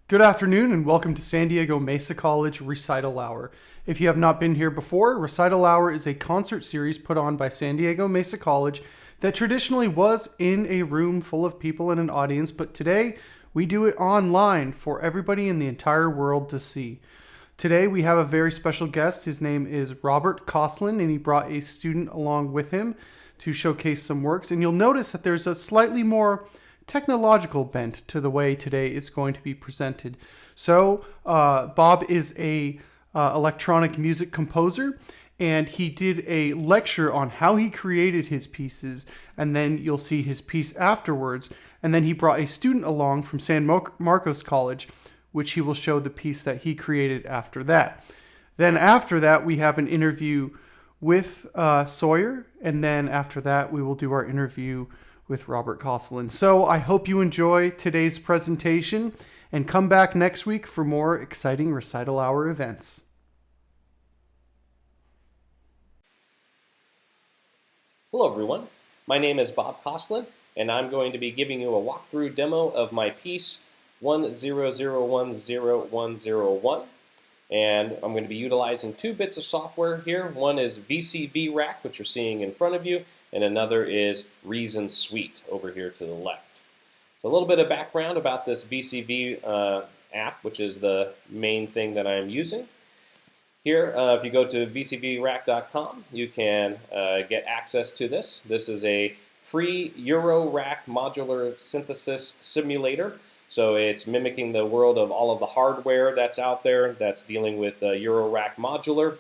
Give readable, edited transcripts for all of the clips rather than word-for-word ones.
Good afternoon and welcome to San Diego Mesa College Recital Hour. If you have not been here before, Recital Hour is a concert series put on by San Diego Mesa College that traditionally was in a room full of people in an audience, but today we do it online for everybody in the entire world to see. Today we have a very special guest. His name is Robert Kostlan, and he brought a student along with him to showcase some works. And you'll notice that there's a slightly more technological bent to the way today is going to be presented. So Bob is a electronic music composer, and he did a lecture on how he created his pieces, and then you'll see his piece afterwards. And then he brought a student along from San Marcos College, which he will show the piece that he created after that. Then after that, we have an interview with Sawyer, and then after that, we will do our interview with Robert Kostlan. So I hope you enjoy today's presentation and come back next week for more exciting Recital Hour events. Hello everyone, my name is Bob Kostlan, and I'm going to be giving you a walkthrough demo of my piece 1001001, and I'm going to be utilizing two bits of software here. One is VCV Rack, which you're seeing in front of you, and another is Reason Suite over here to the left. So a little bit of background about this VCV app, which is the main thing that I'm using. Here, if you go to vcvrack.com, you can get access to this. This is a free Euro-Rack modular synthesis simulator. So it's mimicking the world of all of the hardware that's out there that's dealing with Euro-Rack modular,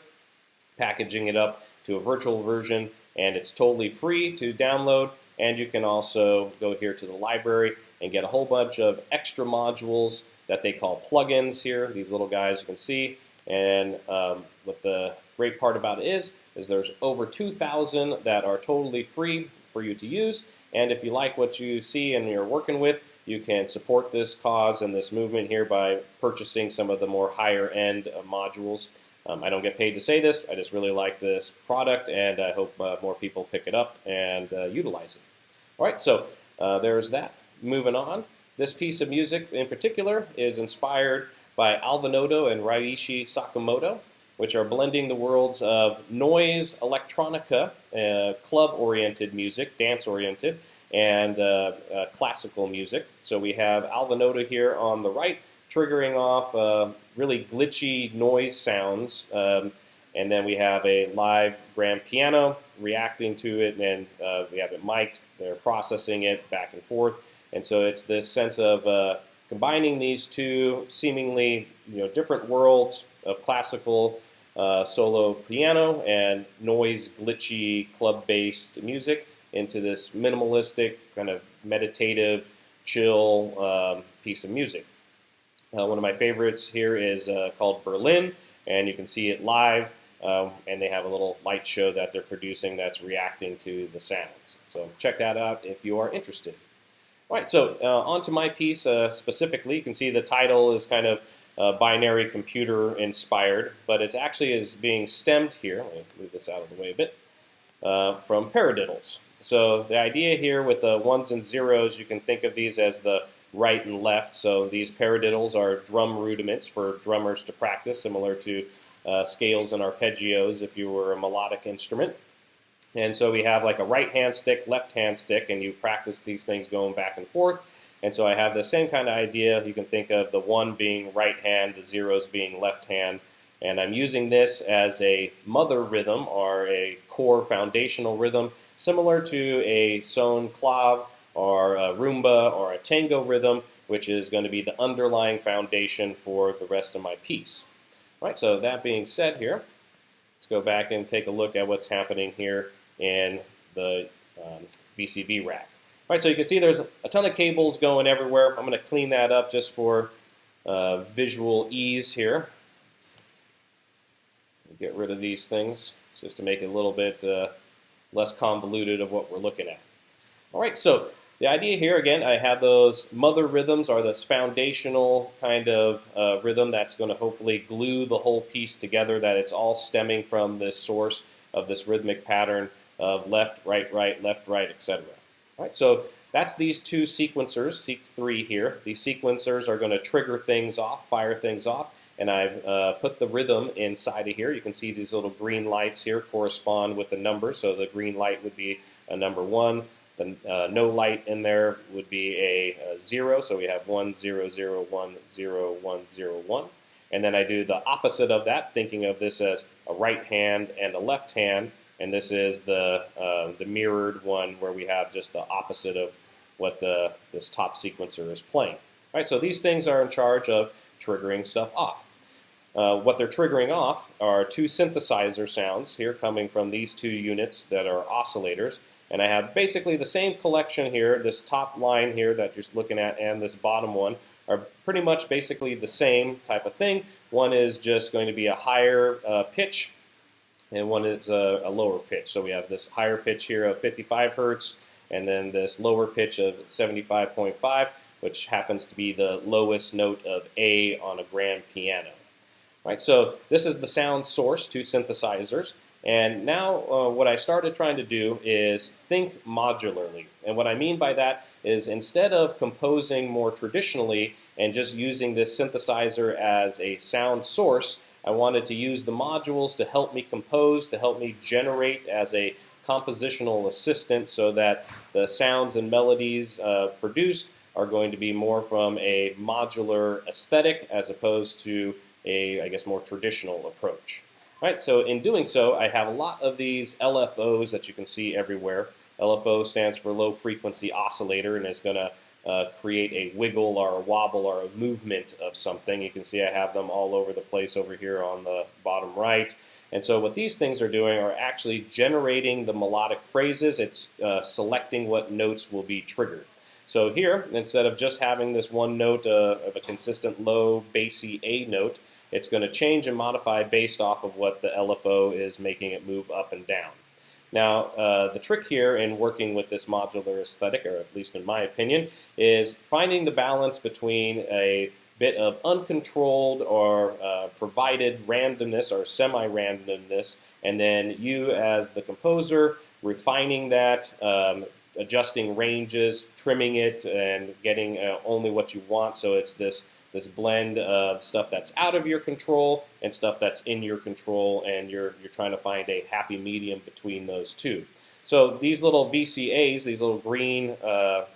packaging it up to a virtual version, and it's totally free to download. And you can also go here to the library and get a whole bunch of extra modules that they call plugins here, these little guys you can see. And what the great part about it is there's over 2,000 that are totally free for you to use. And if you like what you see and you're working with, you can support this cause and this movement here by purchasing some of the more higher end modules. I don't get paid to say this, I just really like this product, and I hope more people pick it up and utilize it. All right, so there's that. Moving on, this piece of music in particular is inspired by Alvinoto and Raishi Sakamoto, which are blending the worlds of noise, electronica, club-oriented music, dance-oriented, and classical music. So we have Alvinoto here on the right, triggering off really glitchy noise sounds, and then we have a live grand piano reacting to it, and we have it mic'd, they're processing it back and forth, and so it's this sense of combining these two seemingly different worlds of classical solo piano and noise, glitchy, club-based music into this minimalistic, kind of meditative, chill piece of music. One of my favorites here is called Berlin, and you can see it live, and they have a little light show that they're producing that's reacting to the sounds. So check that out if you are interested. All right, so on to my piece specifically. You can see the title is kind of binary computer inspired, but it actually is being stemmed here. Let me move this out of the way a bit, from paradiddles. So the idea here with the ones and zeros, you can think of these as the right and left. So these paradiddles are drum rudiments for drummers to practice, similar to scales and arpeggios if you were a melodic instrument. And so we have like a right hand stick, left hand stick, and you practice these things going back and forth. And so I have the same kind of idea. You can think of the one being right hand, the zeros being left hand. And I'm using this as a mother rhythm, or a core foundational rhythm, similar to a son clave or a rumba or a tango rhythm, which is going to be the underlying foundation for the rest of my piece. All right, so that being said here, let's go back and take a look at what's happening here in the VCV rack. All right, so you can see there's a ton of cables going everywhere. I'm going to clean that up just for visual ease here. Get rid of these things just to make it a little bit less convoluted of what we're looking at. All right, so the idea here, again, I have those mother rhythms, or this foundational kind of rhythm that's going to hopefully glue the whole piece together, that it's all stemming from this source of this rhythmic pattern of left, right, left, right, etc. All right, so that's these two sequencers, Seq3 here. These sequencers are going to trigger things off, fire things off, and I've put the rhythm inside of here. You can see these little green lights here correspond with the numbers. So the green light would be a number 1. The no light in there would be a 0. So we have 1, 0, 0, 1, 0, 1, 0, 1. And then I do the opposite of that, thinking of this as a right hand and a left hand. And this is the mirrored one where we have just the opposite of what this top sequencer is playing. All right, so these things are in charge of triggering stuff off. What they're triggering off are two synthesizer sounds here coming from these two units that are oscillators. And I have basically the same collection here. This top line here that you're looking at and this bottom one are pretty much basically the same type of thing. One is just going to be a higher pitch, and one is a lower pitch. So we have this higher pitch here of 55 hertz, and then this lower pitch of 75.5, which happens to be the lowest note of A on a grand piano. Right, so this is the sound source, two synthesizers. And now what I started trying to do is think modularly. And what I mean by that is instead of composing more traditionally and just using this synthesizer as a sound source, I wanted to use the modules to help me compose, to help me generate as a compositional assistant so that the sounds and melodies produced are going to be more from a modular aesthetic as opposed to a, I guess, more traditional approach. Right, so in doing so, I have a lot of these LFOs that you can see everywhere. LFO stands for low frequency oscillator and is going to create a wiggle or a wobble or a movement of something. You can see I have them all over the place over here on the bottom right. And so what these things are doing are actually generating the melodic phrases. It's selecting what notes will be triggered. So here, instead of just having this one note of a consistent low, bassy A note, it's going to change and modify based off of what the LFO is making it move up and down. Now, the trick here in working with this modular aesthetic, or at least in my opinion, is finding the balance between a bit of uncontrolled or provided randomness or semi-randomness, and then you as the composer refining that, adjusting ranges, trimming it, and getting only what you want. So it's this blend of stuff that's out of your control and stuff that's in your control, and you're trying to find a happy medium between those two. So these little VCAs, these little green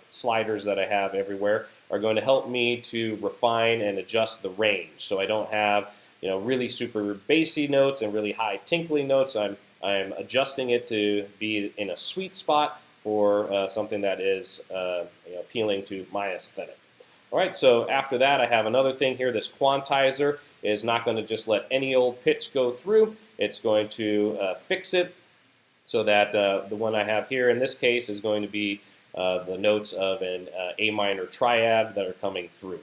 sliders that I have everywhere, are going to help me to refine and adjust the range. So I don't have really super bassy notes and really high tinkly notes. I'm adjusting it to be in a sweet spot for something that is appealing to my aesthetic. All right, so after that, I have another thing here. This quantizer is not going to just let any old pitch go through. It's going to fix it so that the one I have here in this case is going to be the notes of an A minor triad that are coming through.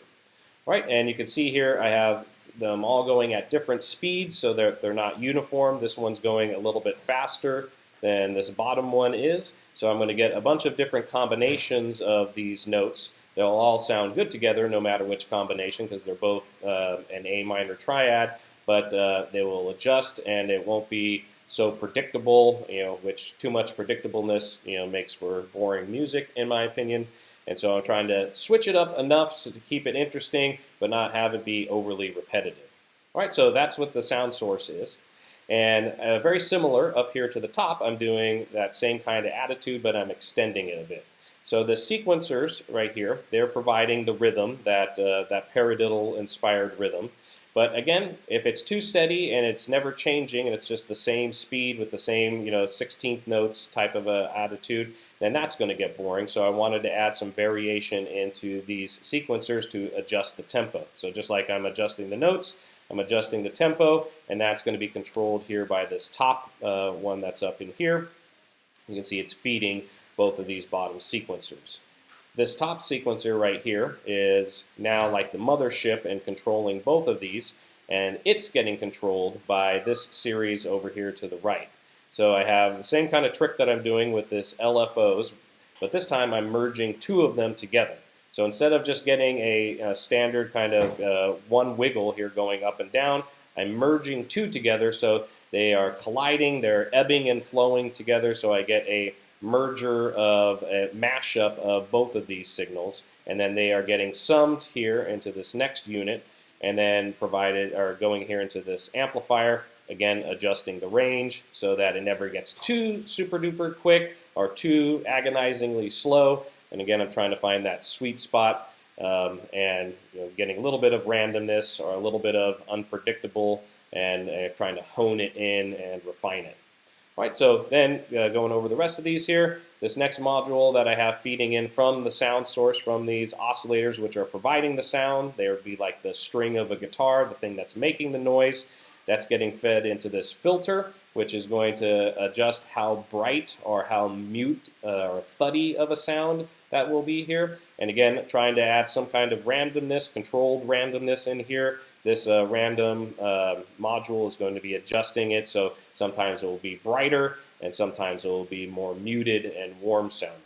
All right, and you can see here I have them all going at different speeds, so they're not uniform. This one's going a little bit faster than this bottom one is. So I'm going to get a bunch of different combinations of these notes. They'll all sound good together no matter which combination because they're both an A minor triad, but they will adjust and it won't be so predictable, which too much predictableness, makes for boring music in my opinion. And so I'm trying to switch it up enough so to keep it interesting but not have it be overly repetitive. All right, so that's what the sound source is. And very similar up here to the top, I'm doing that same kind of attitude, but I'm extending it a bit. So the sequencers right here, they're providing the rhythm, that paradiddle-inspired rhythm. But again, if it's too steady and it's never changing and it's just the same speed with the same 16th notes type of a attitude, then that's going to get boring. So I wanted to add some variation into these sequencers to adjust the tempo. So just like I'm adjusting the notes, I'm adjusting the tempo, and that's going to be controlled here by this top one that's up in here. You can see it's feeding both of these bottom sequencers. This top sequencer right here is now like the mothership and controlling both of these, and it's getting controlled by this series over here to the right. So I have the same kind of trick that I'm doing with this LFOs, but this time I'm merging two of them together. So instead of just getting a standard kind of one wiggle here going up and down, I'm merging two together so they are colliding, they're ebbing and flowing together, so I get a merger of a mashup of both of these signals, and then they are getting summed here into this next unit, and then going here into this amplifier, again adjusting the range so that it never gets too super duper quick or too agonizingly slow. And again, I'm trying to find that sweet spot, and getting a little bit of randomness or a little bit of unpredictable, and trying to hone it in and refine it. All right, so then going over the rest of these here, this next module that I have feeding in from the sound source, from these oscillators which are providing the sound, they would be like the string of a guitar, the thing that's making the noise. That's getting fed into this filter, which is going to adjust how bright or how mute or thuddy of a sound that will be here. And again, trying to add some kind of randomness, controlled randomness in here. This random module is going to be adjusting it, so sometimes it will be brighter and sometimes it will be more muted and warm sounding.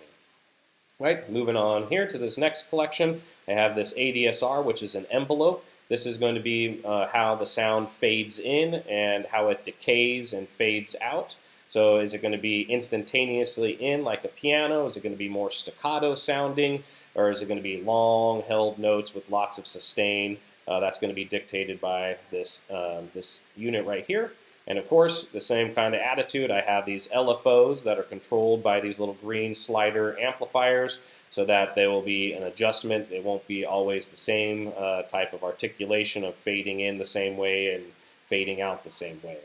Right, moving on here to this next collection, I have this ADSR, which is an envelope. This is going to be how the sound fades in and how it decays and fades out. So is it going to be instantaneously in like a piano? Is it going to be more staccato sounding? Or is it going to be long held notes with lots of sustain? That's going to be dictated by this, this unit right here. And of course, the same kind of attitude. I have these LFOs that are controlled by these little green slider amplifiers, so that there will be an adjustment. It won't be always the same type of articulation of fading in the same way and fading out the same way.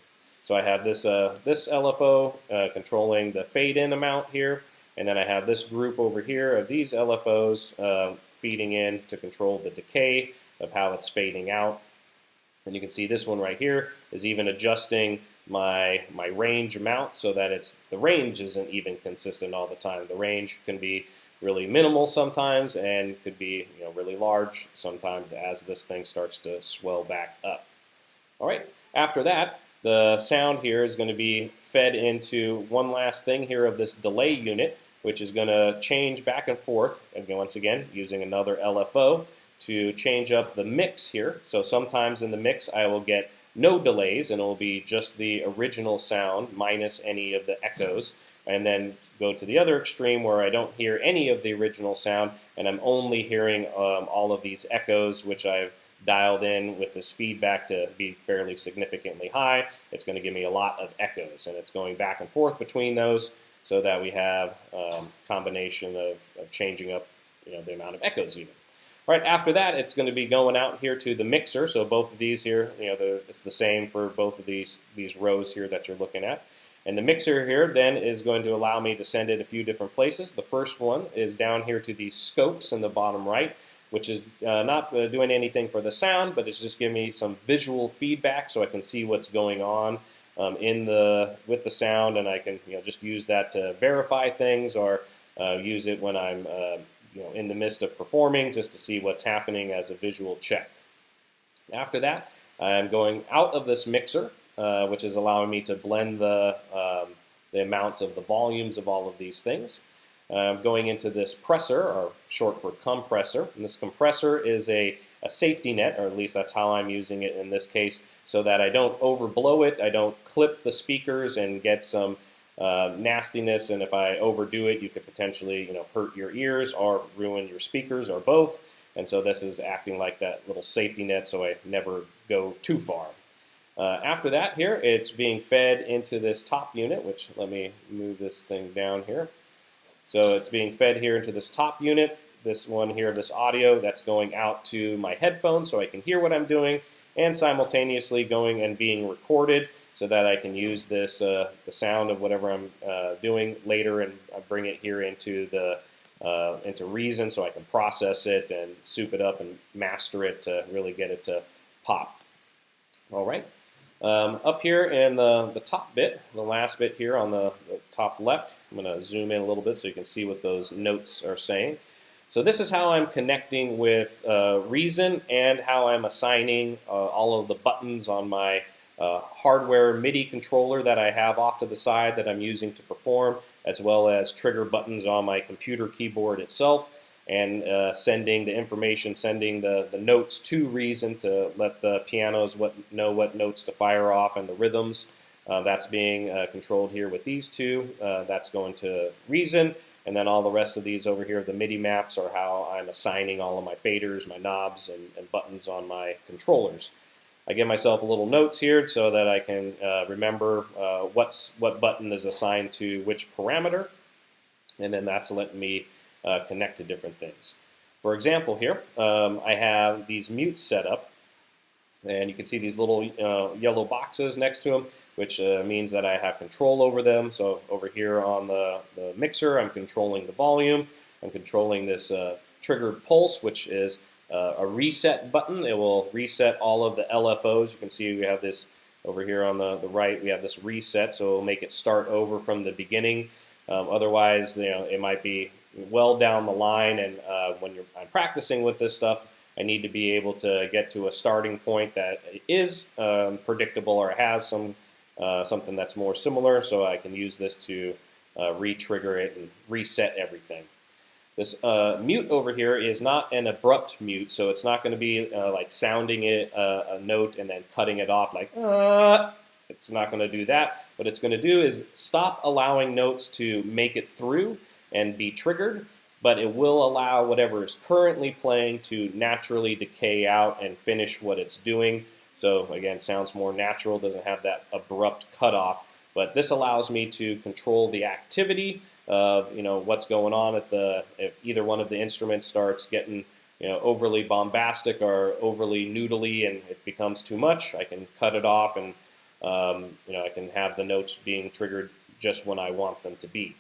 So I have this, this LFO controlling the fade in amount here, and then I have this group over here of these LFOs feeding in to control the decay of how it's fading out. And you can see this one right here is even adjusting my range amount, so that the range isn't even consistent all the time. The range can be really minimal sometimes and could be really large sometimes as this thing starts to swell back up. All right, after that, the sound here is going to be fed into one last thing here of this delay unit, which is going to change back and forth, and once again using another LFO to change up the mix here. So sometimes in the mix I will get no delays and it will be just the original sound minus any of the echoes, and then go to the other extreme where I don't hear any of the original sound and I'm only hearing all of these echoes, which I've dialed in with this feedback to be fairly significantly high. It's going to give me a lot of echoes, and it's going back and forth between those so that we have a combination of changing up the amount of echoes even. All right, after that, it's going to be going out here to the mixer. So both of these here, it's the same for both of these rows here that you're looking at. And the mixer here then is going to allow me to send it a few different places. The first one is down here to the scopes in the bottom right, which is not doing anything for the sound, but it's just giving me some visual feedback so I can see what's going on with the sound, and I can just use that to verify things, or use it when I'm in the midst of performing, just to see what's happening as a visual check. After that, I'm going out of this mixer, which is allowing me to blend the amounts of the volumes of all of these things. Going into this presser, or short for compressor, and this compressor is a safety net, or at least that's how I'm using it in this case, so that I don't overblow it, I don't clip the speakers and get some nastiness, and if I overdo it, you could potentially hurt your ears or ruin your speakers, or both. And so this is acting like that little safety net, so I never go too far. After that here, it's being fed into this top unit, which, let me move this thing down here. So it's being fed here into this top unit, this one here, this audio, that's going out to my headphones so I can hear what I'm doing, and simultaneously going and being recorded so that I can use this the sound of whatever I'm doing later, and bring it here into Reason so I can process it and soup it up and master it to really get it to pop. All right. Up here in the top bit, the last bit here on the top left, I'm going to zoom in a little bit so you can see what those notes are saying. So this is how I'm connecting with Reason, and how I'm assigning all of the buttons on my hardware MIDI controller that I have off to the side that I'm using to perform, as well as trigger buttons on my computer keyboard itself, and sending the information, sending the notes to Reason to let the pianos know what notes to fire off, and the rhythms That's being controlled here with these two. That's going to reason. And then all the rest of these over here, the MIDI maps, are how I'm assigning all of my faders, my knobs, and buttons on my controllers. I give myself a little notes here so that I can remember what button is assigned to which parameter. And then that's letting me connect to different things. For example here, I have these mutes set up. And you can see these little yellow boxes next to them, which means that I have control over them. So over here on the mixer, I'm controlling the volume. I'm controlling this triggered pulse, which is a reset button. It will reset all of the LFOs. You can see we have this over here on the right. We have this reset, so it will make it start over from the beginning. Otherwise, it might be well down the line, and when I'm practicing with this stuff, I need to be able to get to a starting point that is predictable or has something that's more similar, so I can use this to re-trigger it and reset everything. This mute over here is not an abrupt mute, so it's not going to be like sounding it a note and then cutting it off like It's not going to do that. What it's going to do is stop allowing notes to make it through and be triggered, but it will allow whatever is currently playing to naturally decay out and finish what it's doing. So again, sounds more natural, doesn't have that abrupt cutoff. But this allows me to control the activity of what's going on if either one of the instruments starts getting overly bombastic or overly noodly and it becomes too much. I can cut it off and I can have the notes being triggered just when I want them to be.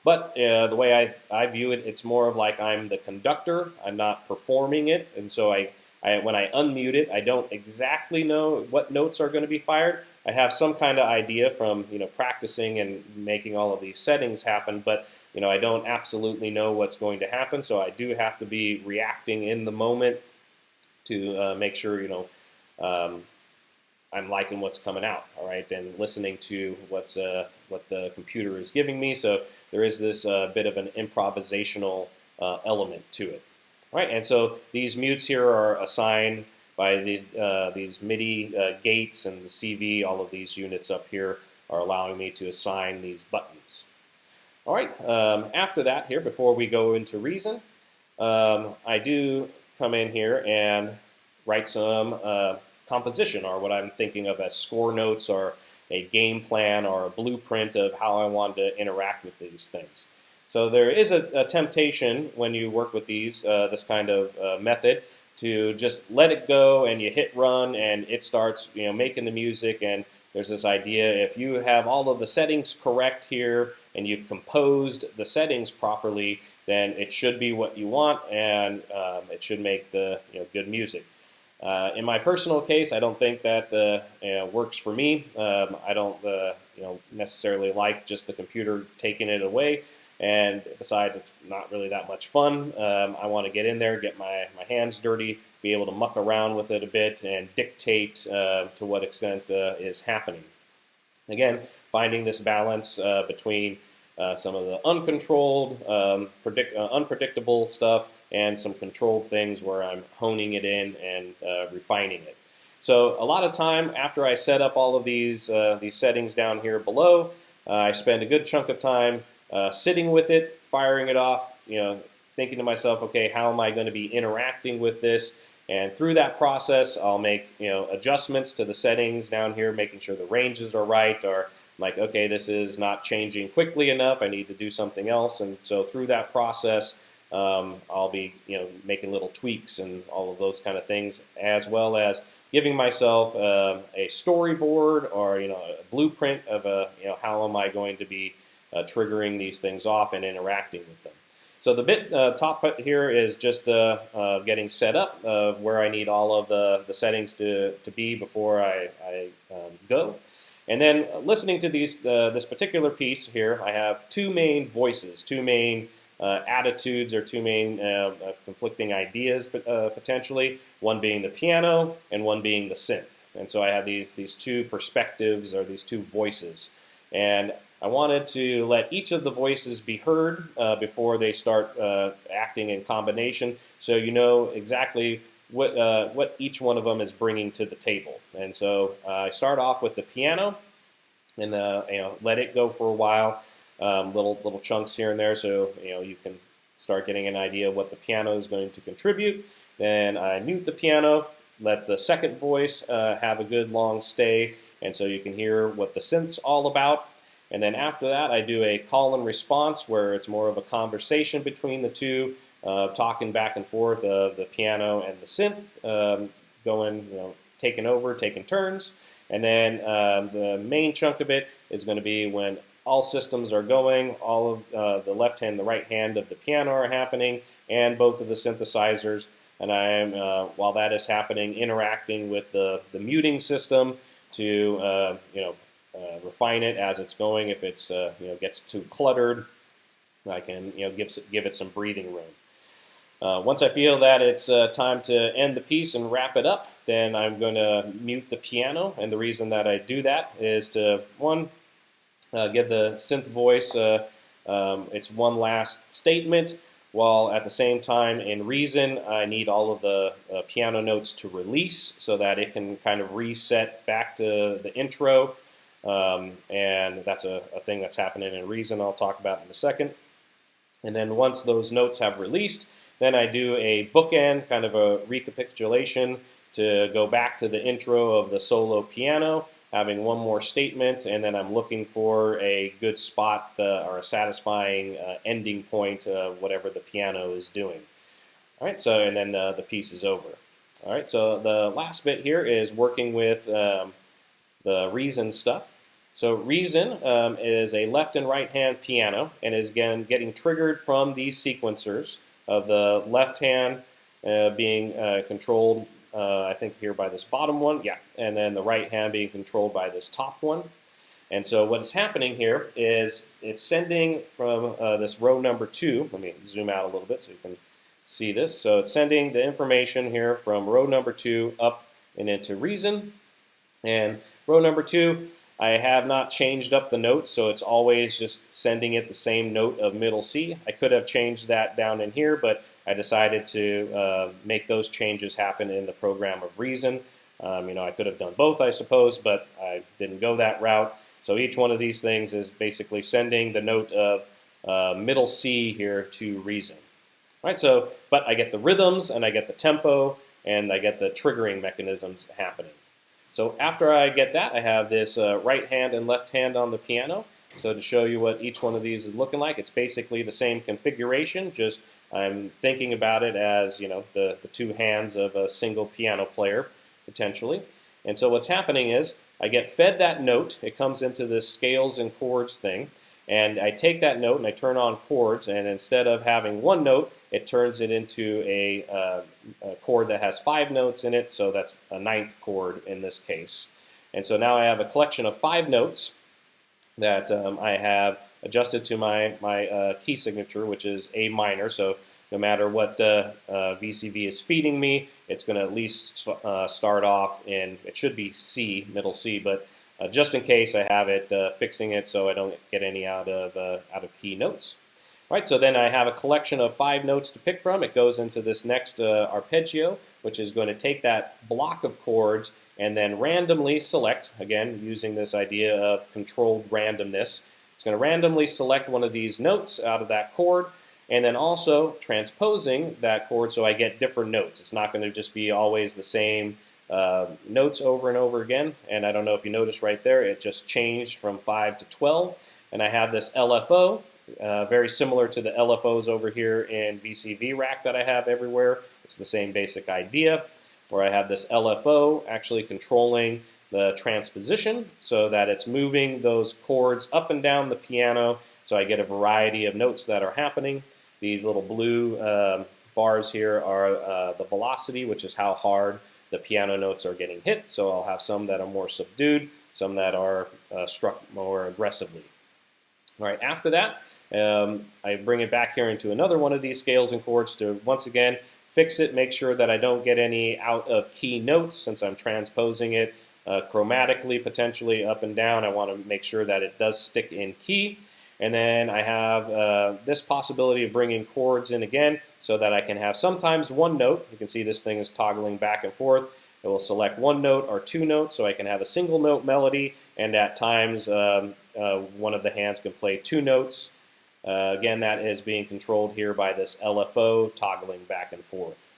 But the way I view it, it's more of like I'm the conductor. I'm not performing it, and so when I unmute it, I don't exactly know what notes are going to be fired. I have some kind of idea from practicing and making all of these settings happen, but I don't absolutely know what's going to happen. So I do have to be reacting in the moment to make sure I'm liking what's coming out, all right, and listening to what the computer is giving me. So there is this bit of an improvisational element to it, all right. And so these mutes here are assigned by these MIDI gates and the CV. All of these units up here are allowing me to assign these buttons. All right. After that, here before we go into Reason, I do come in here and write some composition, or what I'm thinking of as score notes, or a game plan, or a blueprint of how I want to interact with these things. So there is a temptation when you work with this kind of method to just let it go and you hit run and it starts making the music, and there's this idea if you have all of the settings correct here and you've composed the settings properly, then it should be what you want and it should make the good music. In my personal case, I don't think that works for me. I don't necessarily like just the computer taking it away, and besides, it's not really that much fun. I want to get in there, get my hands dirty, be able to muck around with it a bit, and dictate to what extent is happening. Again, finding this balance between some of the uncontrolled, unpredictable stuff and some controlled things where I'm honing it in and refining it. So a lot of time after I set up all of these settings down here below, I spend a good chunk of time sitting with it, firing it off, thinking to myself, okay, how am I going to be interacting with this? And through that process, I'll make adjustments to the settings down here, making sure the ranges are right, or like, okay, this is not changing quickly enough, I need to do something else. And so through that process, I'll be making little tweaks and all of those kind of things, as well as giving myself a storyboard or a blueprint of how am I going to be triggering these things off and interacting with them. So the bit top here is just getting set up of where I need all of the settings to be before I go. And then listening to this particular piece here, I have two main voices, two main attitudes, or two main conflicting ideas potentially, one being the piano and one being the synth. And so I have these two perspectives, or these two voices. And I wanted to let each of the voices be heard before they start acting in combination, so you know exactly what each one of them is bringing to the table. And so I start off with the piano, and let it go for a while, little chunks here and there, so you can start getting an idea of what the piano is going to contribute. Then I mute the piano, let the second voice have a good long stay, and so you can hear what the synth's all about. And then after that, I do a call and response where it's more of a conversation between the two, talking back and forth of the piano and the synth, going, taking over, taking turns. And then the main chunk of it is going to be when all systems are going, all of the left hand, the right hand of the piano are happening, and both of the synthesizers. And I am, while that is happening, interacting with the muting system to refine it as it's going. If it's gets too cluttered, I can give it some breathing room. Once I feel that it's time to end the piece and wrap it up, then I'm going to mute the piano. And the reason that I do that is to, one, give the synth voice its one last statement, while at the same time in Reason I need all of the piano notes to release so that it can kind of reset back to the intro. And that's a thing that's happening in Reason I'll talk about in a second. And then once those notes have released, then I do a bookend, kind of a recapitulation to go back to the intro of the solo piano, having one more statement, and then I'm looking for a good spot or a satisfying ending point of whatever the piano is doing. All right, so and then the piece is over. All right, so the last bit here is working with the Reason stuff. So Reason is a left and right hand piano, and is again getting triggered from these sequencers of the left hand being controlled, I think here by this bottom one, yeah, and then the right hand being controlled by this top one. And so what is happening here is it's sending from this row number 2, let me zoom out a little bit so you can see this. So it's sending the information here from row number 2 up and into Reason. And row number 2, I have not changed up the notes, so it's always just sending it the same note of middle C. I could have changed that down in here, but I decided to make those changes happen in the program of Reason. I could have done both, I suppose, but I didn't go that route. So each one of these things is basically sending the note of middle C here to Reason. All right, so, but I get the rhythms, and I get the tempo, and I get the triggering mechanisms happening. So after I get that, I have this right hand and left hand on the piano. So to show you what each one of these is looking like, it's basically the same configuration, just I'm thinking about it as the two hands of a single piano player, potentially. And so what's happening is I get fed that note. It comes into this scales and chords thing. And I take that note and I turn on chords, and instead of having one note, it turns it into a chord that has 5 notes in it, so that's a 9th chord in this case. And so now I have a collection of 5 notes that I have adjusted to my key signature, which is A minor. So no matter what VCV is feeding me, it's going to at least start off in, it should be C, middle C, but just in case I have it fixing it so I don't get any out of key notes. All right, so then I have a collection of 5 notes to pick from. It goes into this next arpeggio, which is going to take that block of chords and then randomly select, again, using this idea of controlled randomness. It's going to randomly select one of these notes out of that chord, and then also transposing that chord so I get different notes. It's not going to just be always the same notes over and over again. And I don't know if you noticed right there, it just changed from 5 to 12. And I have this LFO, very similar to the LFOs over here in VCV rack that I have everywhere. It's the same basic idea, where I have this LFO actually controlling the transposition so that it's moving those chords up and down the piano, so I get a variety of notes that are happening. These little blue bars here are the velocity, which is how hard the piano notes are getting hit. So I'll have some that are more subdued, some that are struck more aggressively. All right, after that, I bring it back here into another one of these scales and chords to once again fix it, make sure that I don't get any out of key notes since I'm transposing it chromatically, potentially up and down. I want to make sure that it does stick in key. And then I have this possibility of bringing chords in again so that I can have sometimes one note. You can see this thing is toggling back and forth. It will select one note or two notes, so I can have a single note melody, and at times one of the hands can play two notes. Again, that is being controlled here by this LFO toggling back and forth.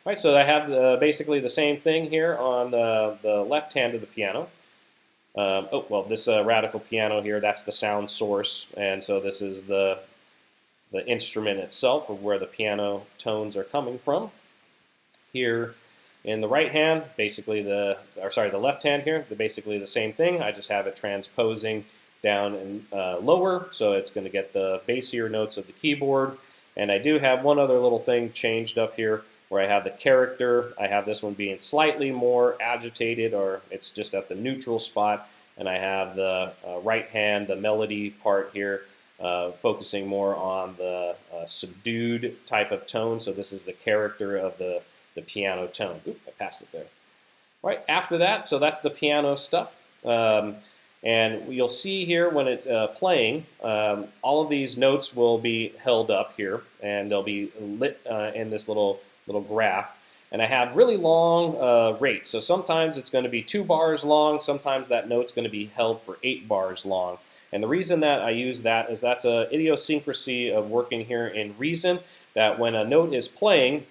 All right, so I have basically the same thing here on the left hand of the piano. This radical piano here, that's the sound source, and so this is the instrument itself of where the piano tones are coming from. Here in the right hand, the left hand here, basically the same thing. I just have it transposing down and lower, so it's going to get the bassier notes of the keyboard. And I do have one other little thing changed up here where I have the character. I have this one being slightly more agitated, or it's just at the neutral spot. And I have the right hand, the melody part here, focusing more on the subdued type of tone. So this is the character of the piano tone. Oop, I passed it there. Right after that, so that's the piano stuff. And you'll see here when it's playing, all of these notes will be held up here, and they'll be lit in this little graph. And I have really long rates. So sometimes it's going to be 2 bars long. Sometimes that note's going to be held for 8 bars long. And the reason that I use that is that's an idiosyncrasy of working here in Reason, that when a note is playing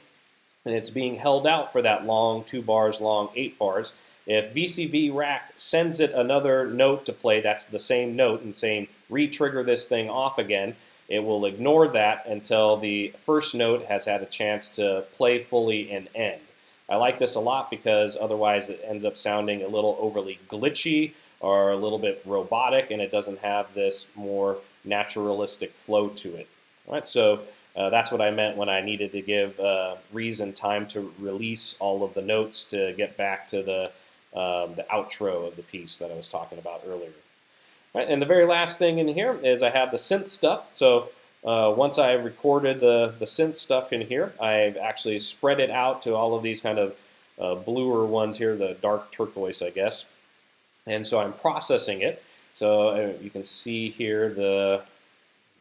and it's being held out for that long 2 bars long, 8 bars, if VCV Rack sends it another note to play that's the same note and saying re-trigger this thing off again, it will ignore that until the first note has had a chance to play fully and end. I like this a lot because otherwise it ends up sounding a little overly glitchy or a little bit robotic, and it doesn't have this more naturalistic flow to it. All right, so that's what I meant when I needed to give Reason time to release all of the notes to get back to the outro of the piece that I was talking about earlier. Right, and the very last thing in here is I have the synth stuff. So once I recorded the synth stuff in here, I've actually spread it out to all of these kind of bluer ones here, the dark turquoise, I guess. And so I'm processing it. So you can see here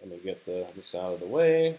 let me get this out of the way.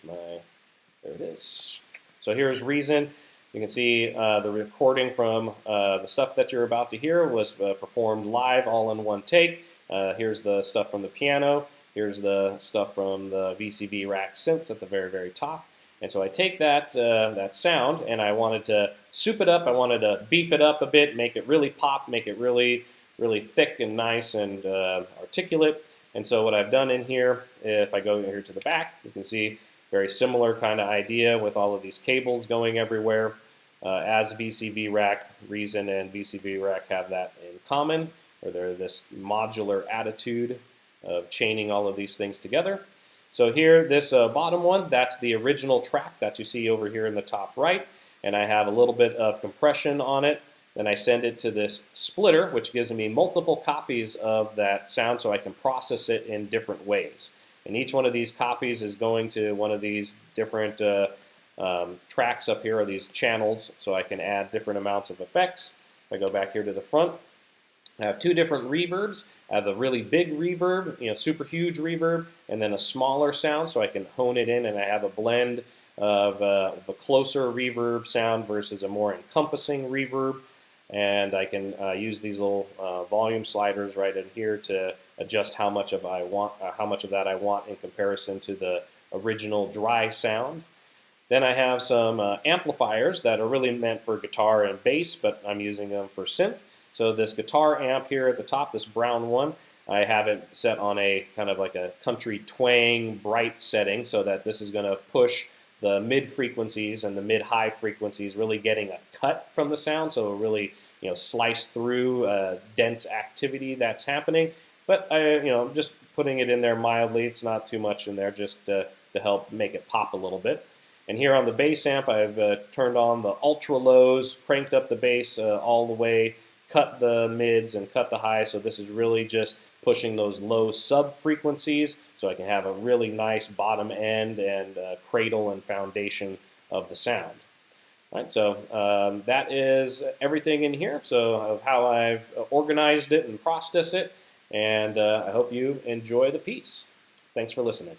There it is. So here's Reason. You can see the recording from the stuff that you're about to hear was performed live all in one take. Here's the stuff from the piano. Here's the stuff from the VCV Rack synths at the very, very top. And so I take that sound and I wanted to soup it up. I wanted to beef it up a bit, make it really pop, make it really, really thick and nice and articulate. And so what I've done in here, if I go here to the back, you can see very similar kind of idea with all of these cables going everywhere. As VCV Rack, Reason and VCV Rack have that in common, or they're this modular attitude of chaining all of these things together. So here, this bottom one, that's the original track that you see over here in the top right, and I have a little bit of compression on it. Then I send it to this splitter, which gives me multiple copies of that sound so I can process it in different ways. And each one of these copies is going to one of these different tracks up here, or these channels, so I can add different amounts of effects. If I go back here to the front, I have 2 different reverbs. I have a really big reverb, super huge reverb, and then a smaller sound, so I can hone it in, and I have a blend of a closer reverb sound versus a more encompassing reverb. And I can use these little volume sliders right in here to adjust how much of that I want in comparison to the original dry sound. Then I have some amplifiers that are really meant for guitar and bass, but I'm using them for synth. So this guitar amp here at the top, this brown one, I have it set on a kind of like a country twang bright setting so that this is going to push the mid frequencies and the mid high frequencies, really getting a cut from the sound, so it really slice through dense activity that's happening. But I'm just putting it in there mildly. It's not too much in there, just to help make it pop a little bit. And here on the bass amp, I've turned on the ultra lows, cranked up the bass all the way, cut the mids and cut the highs. So this is really just pushing those low sub frequencies so I can have a really nice bottom end and cradle and foundation of the sound. All right, so that is everything in here, so of how I've organized it and processed it, and I hope you enjoy the piece. Thanks for listening.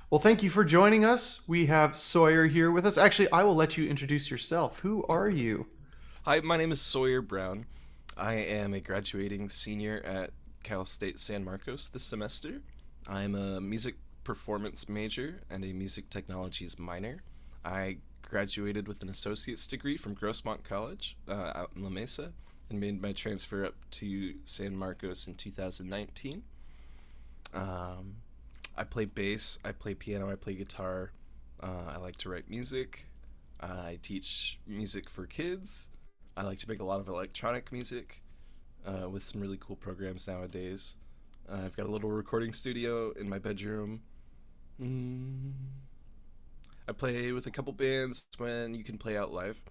Well, thank you for joining us. We have Sawyer here with us. Actually, I will let you introduce yourself. Who are you? Hi, my name is Sawyer Brown. I am a graduating senior at Cal State San Marcos this semester. I'm a music performance major and a music technologies minor. I graduated with an associate's degree from Grossmont College out in La Mesa and made my transfer up to San Marcos in 2019. Um, I play bass, I play piano, I play guitar. I like to write music. I teach music for kids. I like to make a lot of electronic music with some really cool programs nowadays. I've got a little recording studio in my bedroom. Mm. I play with a couple bands when you can play out live.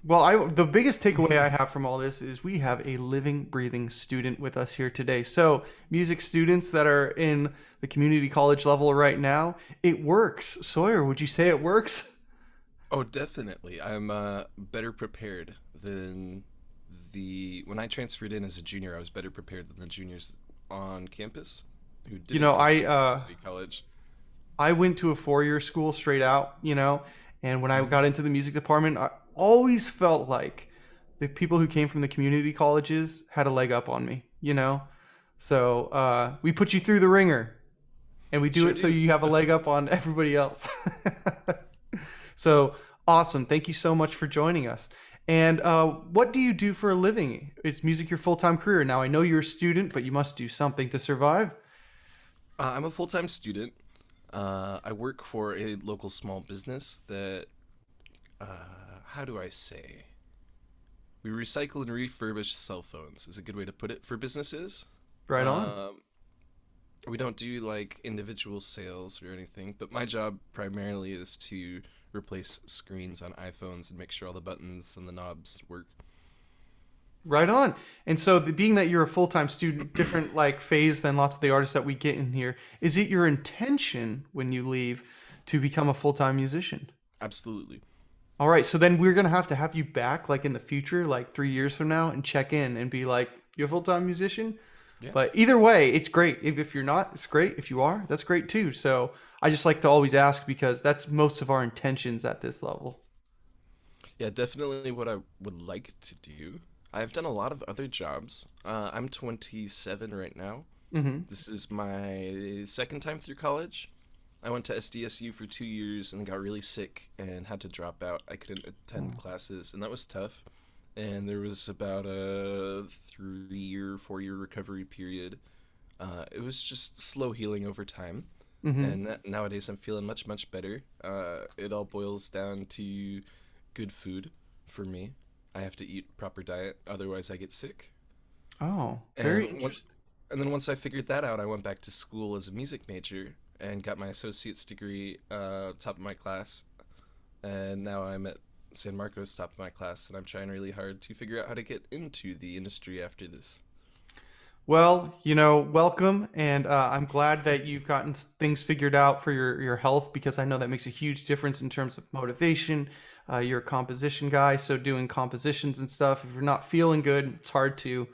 Well, the biggest takeaway I have from all this is we have a living, breathing student with us here today. So, music students that are in the community college level right now, it works. Sawyer, would you say it works? Oh, definitely. I'm better prepared than the when I transferred in as a junior. I was better prepared than the juniors on campus who You didn't know, go I to uh, community college. I went to a 4-year school straight out, and when I Mhm. got into the music department, I always felt like the people who came from the community colleges had a leg up on me. So we put you through the ringer, and we do Sure it so do. you have a leg up on everybody else. So awesome. Thank you so much for joining us. And what do you do for a living? Is music your full time career? Now, I know you're a student, but you must do something to survive. I'm a full time student. I work for a local small business that, how do I say? We recycle and refurbish cell phones, is a good way to put it for businesses. Right on. Um, we don't do like individual sales or anything, but my job primarily is to replace screens on iPhones and make sure all the buttons and the knobs work. Right on. And so, being that you're a full time student, different like phase than lots of the artists that we get in here, is it your intention when you leave to become a full time musician? Absolutely. All right. So then we're gonna have you back, like in the future, like 3 years from now, and check in and be like, "You're a full time musician." Yeah. But either way, it's great. If you're not, it's great. If you are, that's great too. So I just like to always ask because that's most of our intentions at this level. Yeah, definitely what I would like to do. I've done a lot of other jobs. I'm 27 right now. Hmm. This is my second time through college. I went to SDSU for 2 years and got really sick and had to drop out. I couldn't attend classes, and that was tough. And there was about a 3 year, 4 year recovery period. It was just slow healing over time. Hmm. And nowadays I'm feeling much, much better. It all boils down to good food for me. I have to eat proper diet, otherwise I get sick. Oh, very And once, interesting. and then once I figured that out, I went back to school as a music major and got my associate's degree, top of my class. And now I'm at San Marcos, top of my class, and I'm trying really hard to figure out how to get into the industry after this. Well, welcome, and I'm glad that you've gotten things figured out for your health because I know that makes a huge difference in terms of motivation. You're a composition guy, so doing compositions and stuff, if you're not feeling good, it's hard to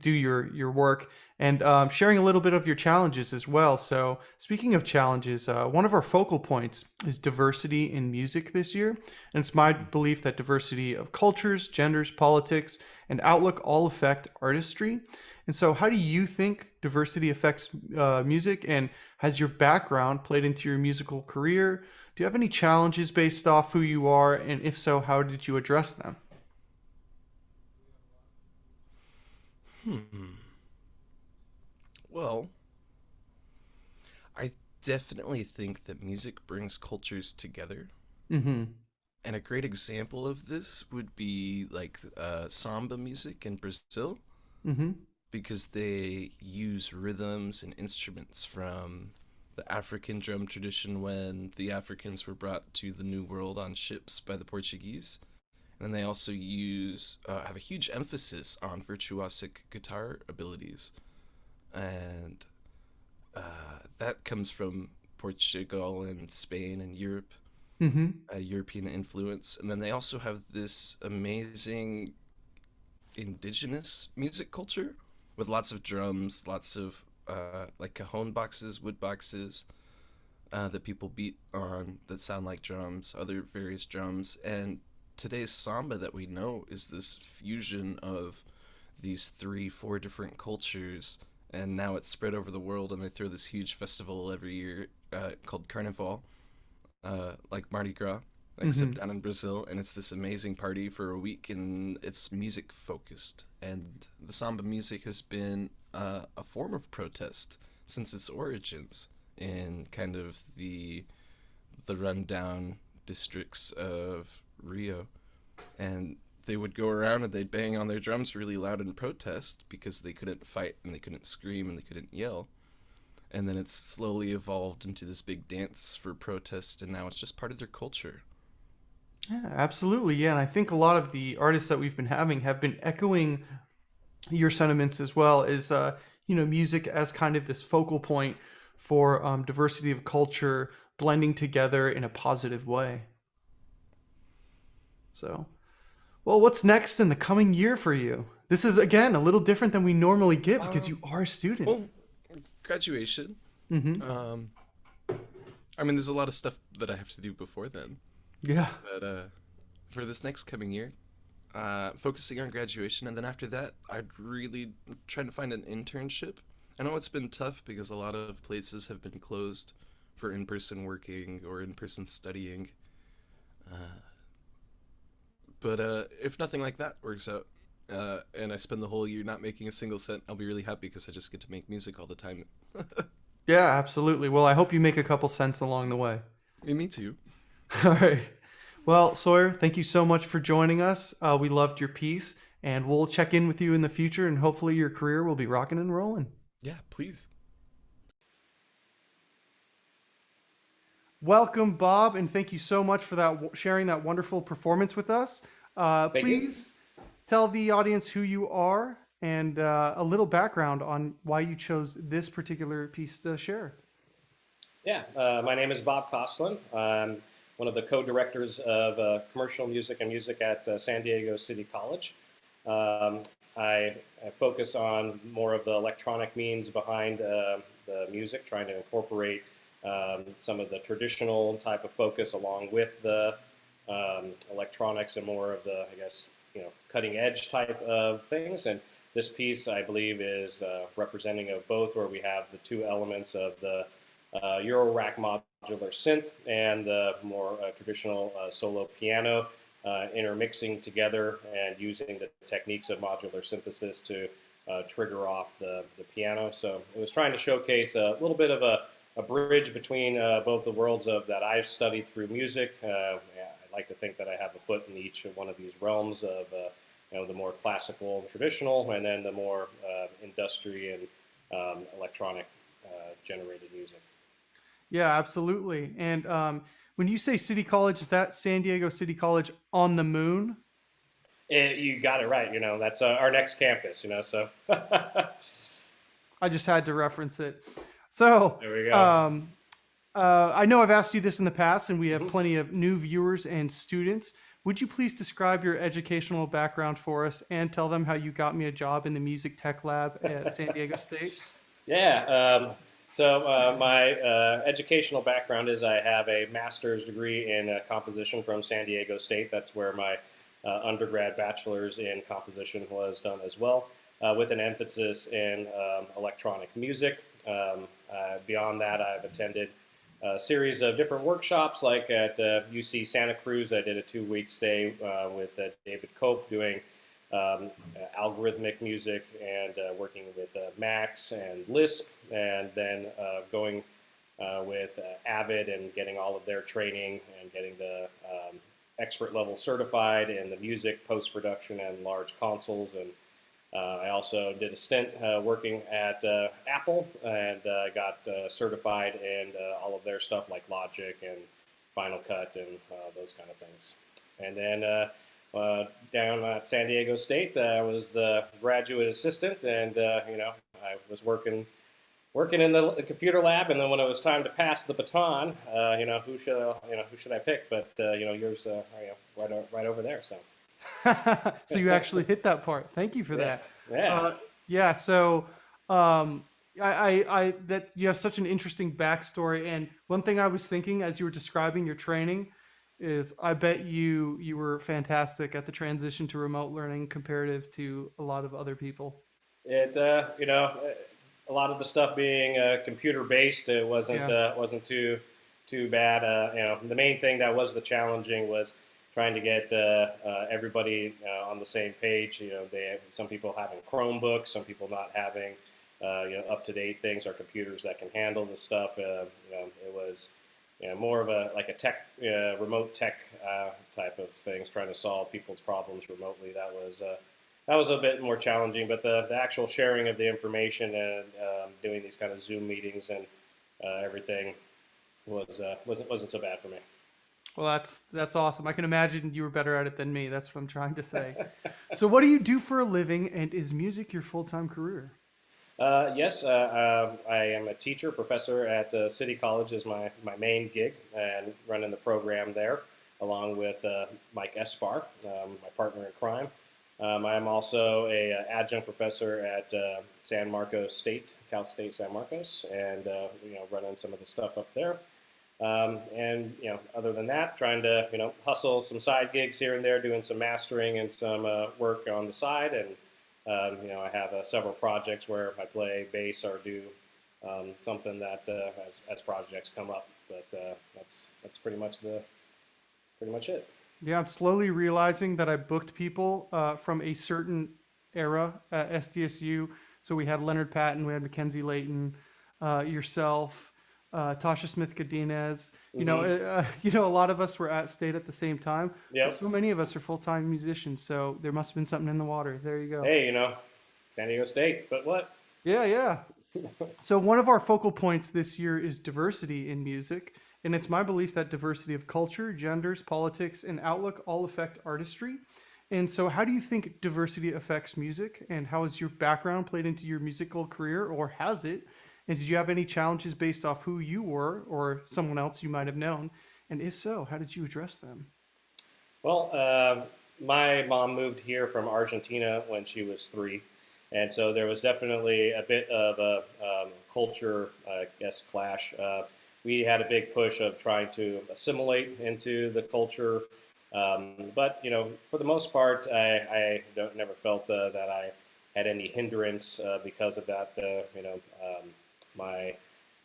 do your work and sharing a little bit of your challenges as well. So speaking of challenges, one of our focal points is diversity in music this year, and it's my belief that diversity of cultures, genders, politics, and outlook all affect artistry. And so how do you think diversity affects music, and has your background played into your musical career? Do you have any challenges based off who you are, and if so, how did you address them? Hmm. Well, I definitely think that music brings cultures together. Mm-hmm. And a great example of this would be like samba music in Brazil, Mm-hmm. because they use rhythms and instruments from the African drum tradition when the Africans were brought to the New World on ships by the Portuguese. And then they also have a huge emphasis on virtuosic guitar abilities. And that comes from Portugal and Spain and Europe, Mm-hmm. European influence. And then they also have this amazing indigenous music culture with lots of drums, lots of like cajon boxes, wood boxes that people beat on that sound like drums, other various drums. And today's samba that we know is this fusion of these 3, 4 different cultures, and now it's spread over the world, and they throw this huge festival every year called Carnival, like Mardi Gras, except down in Brazil, and it's this amazing party for a week, and it's music focused. And the samba music has been a form of protest since its origins in kind of the rundown districts of Rio, and they would go around and they'd bang on their drums really loud in protest because they couldn't fight and they couldn't scream and they couldn't yell. And then it's slowly evolved into this big dance for protest, and now it's just part of their culture. Yeah, absolutely. Yeah, and I think a lot of the artists that we've been having have been echoing your sentiments as well as music as kind of this focal point for diversity of culture blending together in a positive way. So, well, what's next in the coming year for you? This is again a little different than we normally get because you are a student. Well, graduation. I mean, there's a lot of stuff that I have to do before then. Yeah. But for this next coming year, focusing on graduation, and then after that, I'd really try to find an internship. I know it's been tough because a lot of places have been closed for in-person working or in-person studying. But if nothing like that works out, and I spend the whole year not making a single cent, I'll be really happy because I just get to make music all the time. Yeah, absolutely. Well, I hope you make a couple cents along the way. Me too. All right. Well, Sawyer, thank you so much for joining us. We loved your piece, and we'll check in with you in the future, and hopefully your career will be rocking and rolling. Yeah, please. Welcome, Bob, and thank you so much for sharing that wonderful performance with us. Please tell the audience who you are and a little background on why you chose this particular piece to share. Yeah, my name is Bob Kostlan. I'm one of the co-directors of commercial music and music at San Diego City College. I focus on more of the electronic means behind the music, trying to incorporate some of the traditional type of focus along with the electronics and more of the, cutting edge type of things. And this piece, I believe, is representing of both, where we have the two elements of the Euro rack modular synth and the more traditional solo piano intermixing together and using the techniques of modular synthesis to trigger off the piano. So it was trying to showcase a little bit of a bridge between both the worlds of that I've studied through music. I like to think that I have a foot in each one of these realms of the more classical and traditional, and then the more industry and electronic generated music. Yeah, absolutely. And when you say City College, is that San Diego City College on the moon? You got it right. That's our next campus. So I just had to reference it. So there we go. I know I've asked you this in the past, and we have plenty of new viewers and students. Would you please describe your educational background for us and tell them how you got me a job in the music tech lab at San Diego State? Yeah. So my educational background is I have a master's degree in composition from San Diego State. That's where my undergrad bachelor's in composition was done as well, with an emphasis in electronic music. Beyond that, I've attended a series of different workshops, like at UC Santa Cruz. I did a 2-week stay with David Cope doing algorithmic music and working with Max and Lisp, and then going with Avid and getting all of their training and getting the expert level certified in the music post-production and large consoles. And I also did a stint working at Apple and got certified in all of their stuff like Logic and Final Cut and those kind of things. And then down at San Diego State, I was the graduate assistant, and I was working in the computer lab. And then when it was time to pass the baton, who should I pick? But yours, right over there. So. So you actually hit that part. Thank you for that. Yeah. Yeah. So that you have such an interesting backstory. And one thing I was thinking as you were describing your training is, I bet you were fantastic at the transition to remote learning comparative to a lot of other people. It a lot of the stuff being computer based, it Yeah. wasn't too bad. The main thing that was the challenging was trying to get everybody on the same page. Some people having Chromebooks, some people not having up to date things or computers that can handle the stuff. It was more of a like a tech remote tech type of things, trying to solve people's problems remotely. That was a bit more challenging, but the actual sharing of the information and doing these kind of Zoom meetings and everything wasn't so bad for me. Well, that's awesome. I can imagine you were better at it than me. That's what I'm trying to say. So, what do you do for a living, and is music your full-time career? Yes, I am a teacher, professor at City College is my main gig, and running the program there, along with Mike Espar, my partner in crime. I'm also a adjunct professor at San Marcos State, Cal State San Marcos, and running some of the stuff up there. And other than that, trying to hustle some side gigs here and there, doing some mastering and some work on the side, and I have several projects where I play bass or do something that as projects come up. But that's pretty much it. Yeah, I'm slowly realizing that I booked people from a certain era at SDSU. So we had Leonard Patton, we had Mackenzie Layton, yourself, Tasha Smith Cadinez. Hmm. A lot of us were at state at the same time, but Yep. so many of us are full-time musicians. So there must have been something in the water. There you go. Hey, San Diego State, but what? Yeah, yeah. So, one of our focal points this year is diversity in music, and it's my belief that diversity of culture, genders, politics, and outlook all affect artistry. And so, how do you think diversity affects music, and how has your background played into your musical career, or has it? And did you have any challenges based off who you were or someone else you might have known? And if so, how did you address them? Well, my mom moved here from Argentina when she was 3, and so there was definitely a bit of a culture, I guess, clash. We had a big push of trying to assimilate into the culture, but for the most part, I don't, never felt that I had any hindrance because of that. My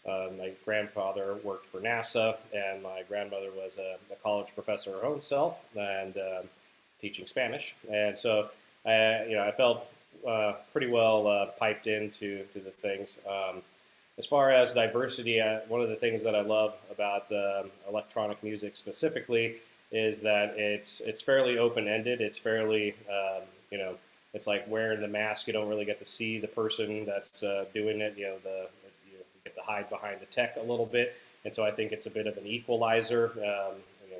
my grandfather worked for NASA, and my grandmother was a college professor her own self and teaching Spanish. And so, I felt pretty well piped into to the things. As far as diversity, one of the things that I love about electronic music specifically is that it's fairly open ended. It's fairly it's like wearing the mask. You don't really get to see the person that's doing it. You get to hide behind the tech a little bit, and so I think it's a bit of an equalizer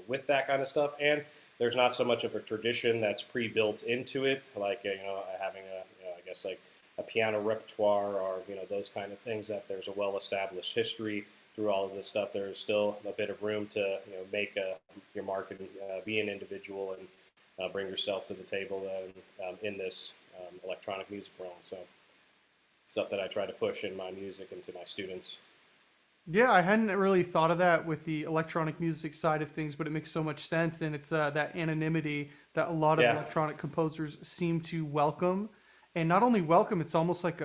with that kind of stuff. And there's not so much of a tradition that's pre-built into it, like having I guess like a piano repertoire or those kind of things. That there's a well-established history through all of this stuff. There's still a bit of room to make your mark and be an individual and bring yourself to the table in this electronic music realm. So stuff that I try to push in my music and to my students. Yeah, I hadn't really thought of that with the electronic music side of things, but it makes so much sense. And it's that anonymity that a lot of Yeah. electronic composers seem to welcome. And not only welcome, it's almost like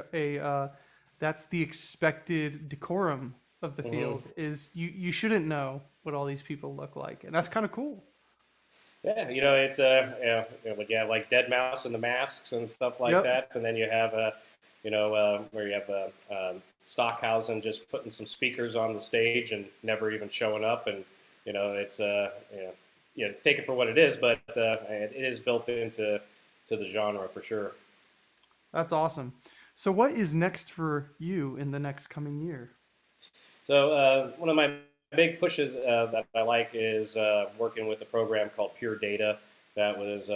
that's the expected decorum of the Hmm. field is you shouldn't know what all these people look like. And that's kind of cool. Yeah, it's like you have like Dead Mouse and the Masks and stuff like Yep. that, and then you have where you have Stockhausen just putting some speakers on the stage and never even showing up, and it's take it for what it is, but it is built into the genre for sure. That's awesome. So what is next for you in the next coming year? So one of my big pushes that I like is working with a program called Pure Data that was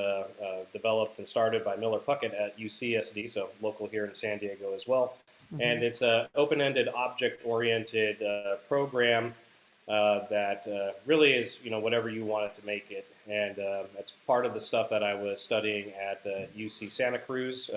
developed and started by Miller Puckett at UCSD, so local here in San Diego as well. Hmm. And it's an open-ended, object-oriented program that really is, whatever you want it to make it. And that's part of the stuff that I was studying at UC Santa Cruz.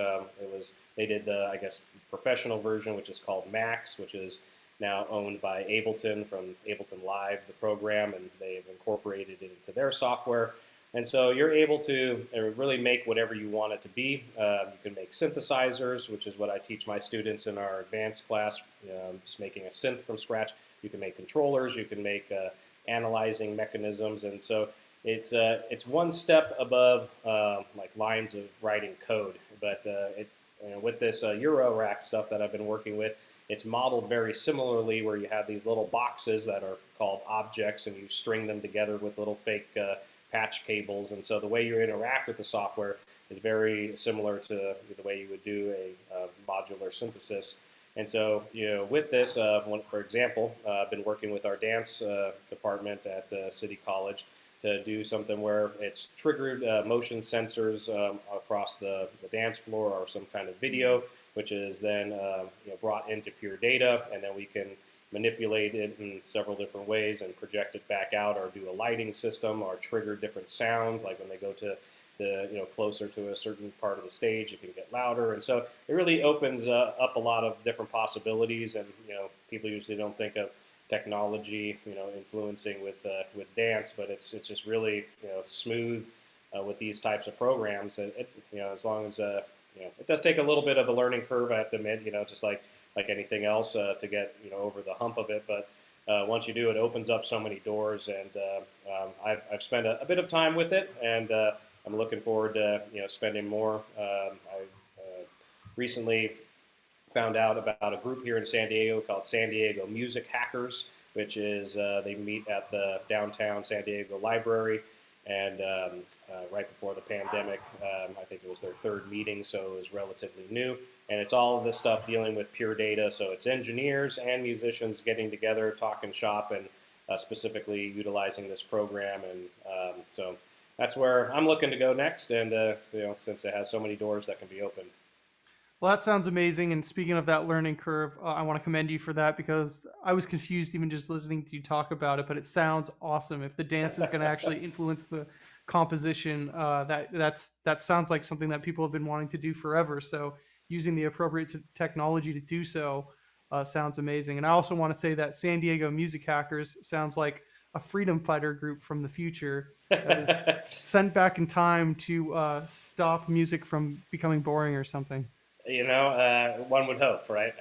They did the, I guess, professional version, which is called Max, which is now owned by Ableton from Ableton Live, the program, and they've incorporated it into their software. And so you're able to really make whatever you want it to be. You can make synthesizers, which is what I teach my students in our advanced class, just making a synth from scratch. You can make controllers. You can make analyzing mechanisms. And so it's one step above like lines of writing code. But with this Eurorack stuff that I've been working with, it's modeled very similarly, where you have these little boxes that are called objects, and you string them together with little fake patch cables. And so the way you interact with the software is very similar to the way you would do a modular synthesis. And so, with this, for example, I've been working with our dance department at City College to do something where it's triggered motion sensors across the dance floor, or some kind of video, which is then brought into pure data, and then we can manipulate it in several different ways and project it back out, or do a lighting system, or trigger different sounds, like when they go to the closer to a certain part of the stage, it can get louder. And so it really opens up a lot of different possibilities. And people usually don't think of technology influencing with dance, but it's just really smooth with these types of programs. And as long as it does take a little bit of a learning curve, I have to admit, just like anything else, to get over the hump of it. But once you do, it opens up so many doors. And I've spent a bit of time with it, and I'm looking forward to spending more. I recently found out about a group here in San Diego called San Diego Music Hackers, which is they meet at the downtown San Diego library. And right before the pandemic, I think it was their third meeting, so it was relatively new. And it's all of this stuff dealing with pure data. So it's engineers and musicians getting together, talking shop, and specifically utilizing this program. And so that's where I'm looking to go next. And since it has so many doors that can be opened. Well, that sounds amazing. And speaking of that learning curve, I want to commend you for that, because I was confused even just listening to you talk about it. But it sounds awesome. If the dance is going to actually influence the composition, that sounds like something that people have been wanting to do forever. So using the appropriate technology to do so sounds amazing. And I also want to say that San Diego Music Hackers sounds like a freedom fighter group from the future that is sent back in time to stop music from becoming boring or something. One would hope, right?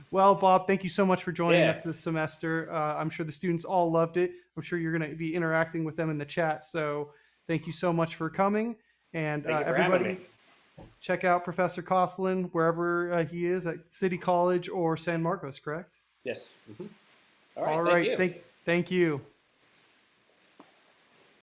Well, Bob, thank you so much for joining us this semester. I'm sure the students all loved it. I'm sure you're going to be interacting with them in the chat. So thank you so much for coming. And everybody, check out Professor Kostlan wherever he is, at City College or San Marcos, correct? Yes. Mm-hmm. All right. Thank you.